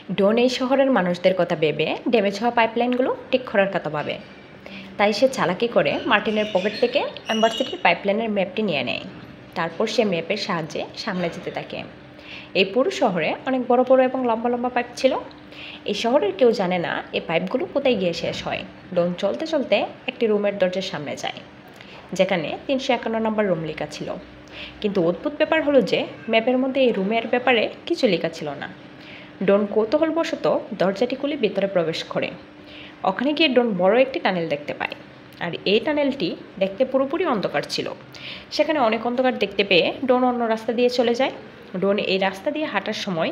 ডন এই শহরের মানুষদের কথা ভেবে ড্যামেজ হওয়া পাইপলাইনগুলো ঠিক করার কথা ভাবে। তাই সে চালাকি করে মার্টিনের পকেট থেকে এম্বার সিটির পাইপলাইনের ম্যাপটি নিয়ে নেয়। তারপর সে ম্যাপের সাহায্যে সামনে যেতে থাকে। এই পুরো শহরে অনেক বড় বড় এবং লম্বা লম্বা পাইপ ছিল। এই শহরের কেউ জানে না এই পাইপগুলো কোথায় গিয়ে শেষ হয়। ডন চলতে চলতে একটি রুমের দরজার সামনে যায়, যেখানে 351 নম্বর রুম লেখা ছিল। কিন্তু অদ্ভুত ব্যাপার হলো যে ম্যাপের মধ্যে এই রুমের ব্যাপারে কিছু লেখা ছিল না। ডন কৌতূহলবশত দরজাটি খুলে ভিতরে প্রবেশ করে। ওখানে গিয়ে ডন বড় একটি টানেল দেখতে পায়, আর এই টানেলটি দেখতে পুরোপুরি অন্ধকার ছিল। সেখানে অনেক অন্ধকার দেখতে পেয়ে ডন অন্য রাস্তা দিয়ে চলে যায়। ডন এই রাস্তা দিয়ে হাঁটার সময়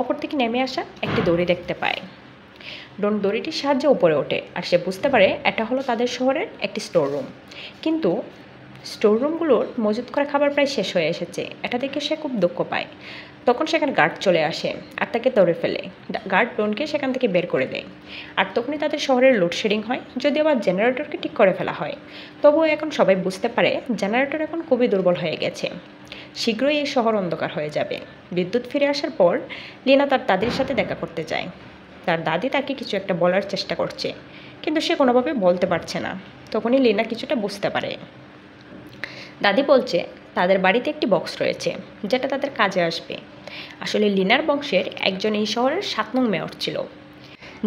ওপর থেকে নেমে আসা একটি দড়ি দেখতে পায়। ডন দড়িটির সাহায্যে উপরে ওঠে, আর সে বুঝতে পারে এটা হলো তাদের শহরের একটি স্টোর রুম। কিন্তু স্টোর রুমগুলোর মজুত করা খাবার প্রায় শেষ হয়ে এসেছে। এটা দেখে সে খুব দুঃখ পায়। তখন সেখানে গার্ড চলে আসে আর তাকে ধরে ফেলে। গার্ড ডনকে সেখান থেকে বের করে দেয়। আর তখনই তাদের শহরের লোডশেডিং হয়। যদি আবার জেনারেটরকে ঠিক করে ফেলা হয়, তবুও এখন সবাই বুঝতে পারে জেনারেটর এখন খুবই দুর্বল হয়ে গেছে। শীঘ্রই এই শহর অন্ধকার হয়ে যাবে। বিদ্যুৎ ফিরে আসার পর লিনা তার দাদির সাথে দেখা করতে যায়। তার দাদি তাকে কিছু একটা বলার চেষ্টা করছে, কিন্তু সে কোনোভাবে বলতে পারছে না। তখনই লিনা কিছুটা বুঝতে পারে। দাদি বলছে তাদের বাড়িতে একটি বক্স রয়েছে যেটা তাদের কাজে আসবে। আসলে লিনার বংশের একজন এই শহরের 7 নং মেয়র ছিল,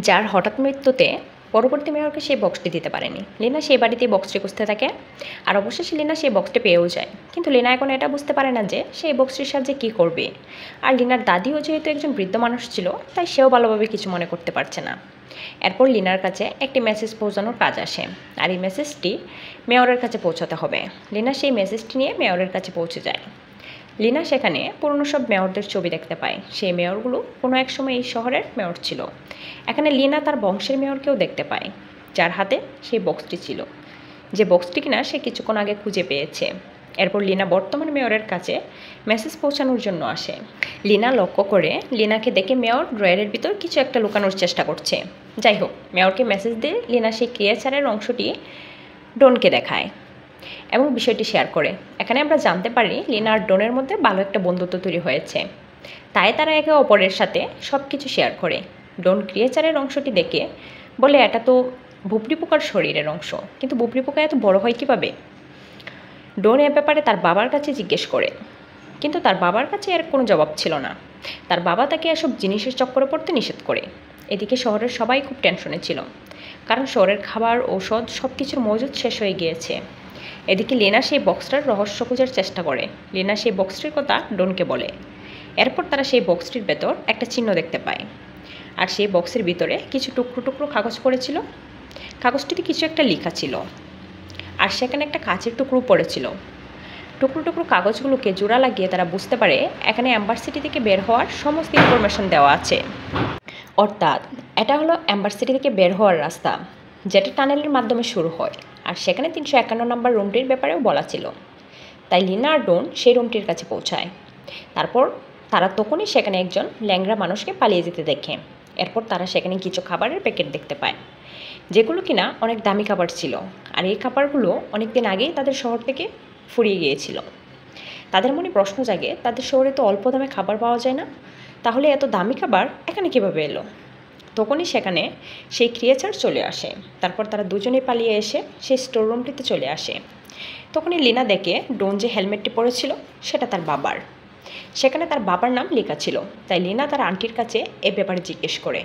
যার হঠাৎ মৃত্যুতে পরবর্তী মেয়রকে সেই বক্সটি দিতে পারেনি। লিনা সেই বাড়িতেই বক্সটি খুঁজতে থাকে, আর অবশেষে লিনা সেই বক্সটি পেয়েও যায়। কিন্তু লিনা এখন এটা বুঝতে পারে না যে সেই বক্সটির সাহায্যে কী করবে। আর লিনার দাদিও যেহেতু একজন বৃদ্ধ মানুষ ছিল, তাই সেও ভালোভাবে কিছু মনে করতে পারছে না। এরপর লিনার কাছে একটি মেসেজ পৌঁছানোর কাজ আসে, আর এই মেসেজটি মেয়রের কাছে পৌঁছাতে হবে। লিনা সেই মেসেজটি নিয়ে মেয়রের কাছে পৌঁছে যায়। লিনা সেখানে পুরনো সব মেয়রদের ছবি দেখতে পায়। সেই মেয়রগুলো কোনো এক সময় এই শহরের মেয়র ছিল। এখানে লিনা তার বংশের মেয়রকেও দেখতে পায়, যার হাতে সেই বক্সটি ছিল, যে বক্সটি কিনা সে কিছুক্ষণ আগে খুঁজে পেয়েছে। এরপর লিনা বর্তমান মেয়রের কাছে মেসেজ পৌঁছানোর জন্য আসে। লিনা লক্ষ্য করে লিনাকে দেখে মেয়র ড্রয়ারের ভিতর কিছু একটা লুকানোর চেষ্টা করছে। যাই হোক, মেয়রকে মেসেজ দিয়ে লিনা সেই ক্রিয়েচারের অংশটি ডনকে দেখায় এবং বিষয়টি শেয়ার করে। এখানে আমরা জানতে পারি লিনা আর ডনের মধ্যে ভালো একটা বন্ধুত্ব তৈরি হয়েছে। তাই তারা একে অপরের সাথে সব কিছু শেয়ার করে। ডন ক্রিয়েচারের অংশটি দেখে বলে এটা তো বুবরি পোকার শরীরের অংশ, কিন্তু বুবরি পোকা এত বড় হয় কীভাবে? ডন এ ব্যাপারে তার বাবার কাছে জিজ্ঞেস করে, কিন্তু তার বাবার কাছে এর কোনো জবাব ছিল না। তার বাবা তাকে এসব জিনিসের চক্করে পড়তে নিষেধ করে। এদিকে শহরের সবাই খুব টেনশনে ছিল, কারণ শহরের খাবার, ঔষধ সব কিছুর মজুদ শেষ হয়ে গিয়েছে। এদিকে লিনা সেই বক্সটার রহস্য খোঁজার চেষ্টা করে। লিনা সেই বক্সটির কথা ডনকে বলে। এরপর তারা সেই বক্সটির ভেতর একটা চিহ্ন দেখতে পায়, আর সেই বক্সের ভিতরে কিছু টুকরো টুকরো কাগজ পড়েছিল। কাগজটিতে কিছু একটা লেখা ছিল, আর সেখানে একটা কাঁচের টুকরো পড়েছিল। টুকরো টুকরো কাগজগুলোকে জোড়া লাগিয়ে তারা বুঝতে পারে এখানে এম্বার সিটি থেকে বের হওয়ার সমস্ত ইনফরমেশন দেওয়া আছে। অর্থাৎ এটা হলো এম্বার সিটি থেকে বের হওয়ার রাস্তা, যেটা টানেলের মাধ্যমে শুরু হয়। আর সেখানে 351 নম্বর রুমটির ব্যাপারেও বলা ছিল। তাই লিনা আর ডন সেই রুমটির কাছে পৌঁছায়। তারপর তারা তখনই সেখানে একজন ল্যাংড়া মানুষকে পালিয়ে যেতে দেখে। এরপর তারা সেখানে কিছু খাবারের প্যাকেট দেখতে পায়, যেগুলো কিনা অনেক দামি খাবার ছিল। আর এই খাবারগুলো অনেক দিন আগেই তাদের শহর থেকে ফুরিয়ে গিয়েছিল। তাদের মনে প্রশ্ন জাগে, তাদের শহরে তো অল্প দামে খাবার পাওয়া যায় না, তাহলে এত দামি খাবার এখানে কীভাবে এলো? তখনই সেখানে সেই ক্রিয়েচার চলে আসে। তারপর তারা দুজনে পালিয়ে এসে সেই স্টোর রুমটিতে চলে আসে। তখনই লিনা দেখে ডন যে হেলমেটটি পরেছিল সেটা তার বাবার। সেখানে তার বাবার নাম লেখা ছিল। তাই লিনা তার আন্টির কাছে এ ব্যাপারে জিজ্ঞেস করে।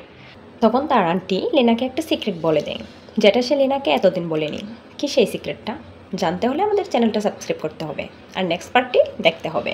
তখন তার আন্টি লিনাকে একটা সিক্রেট বলে দেয়, যেটা সে লিনাকে এতদিন বলেনি। কি সেই সিক্রেটটা? জানতে হলে আমাদের চ্যানেলটা সাবস্ক্রাইব করতে হবে আর নেক্সট পার্টটি দেখতে হবে।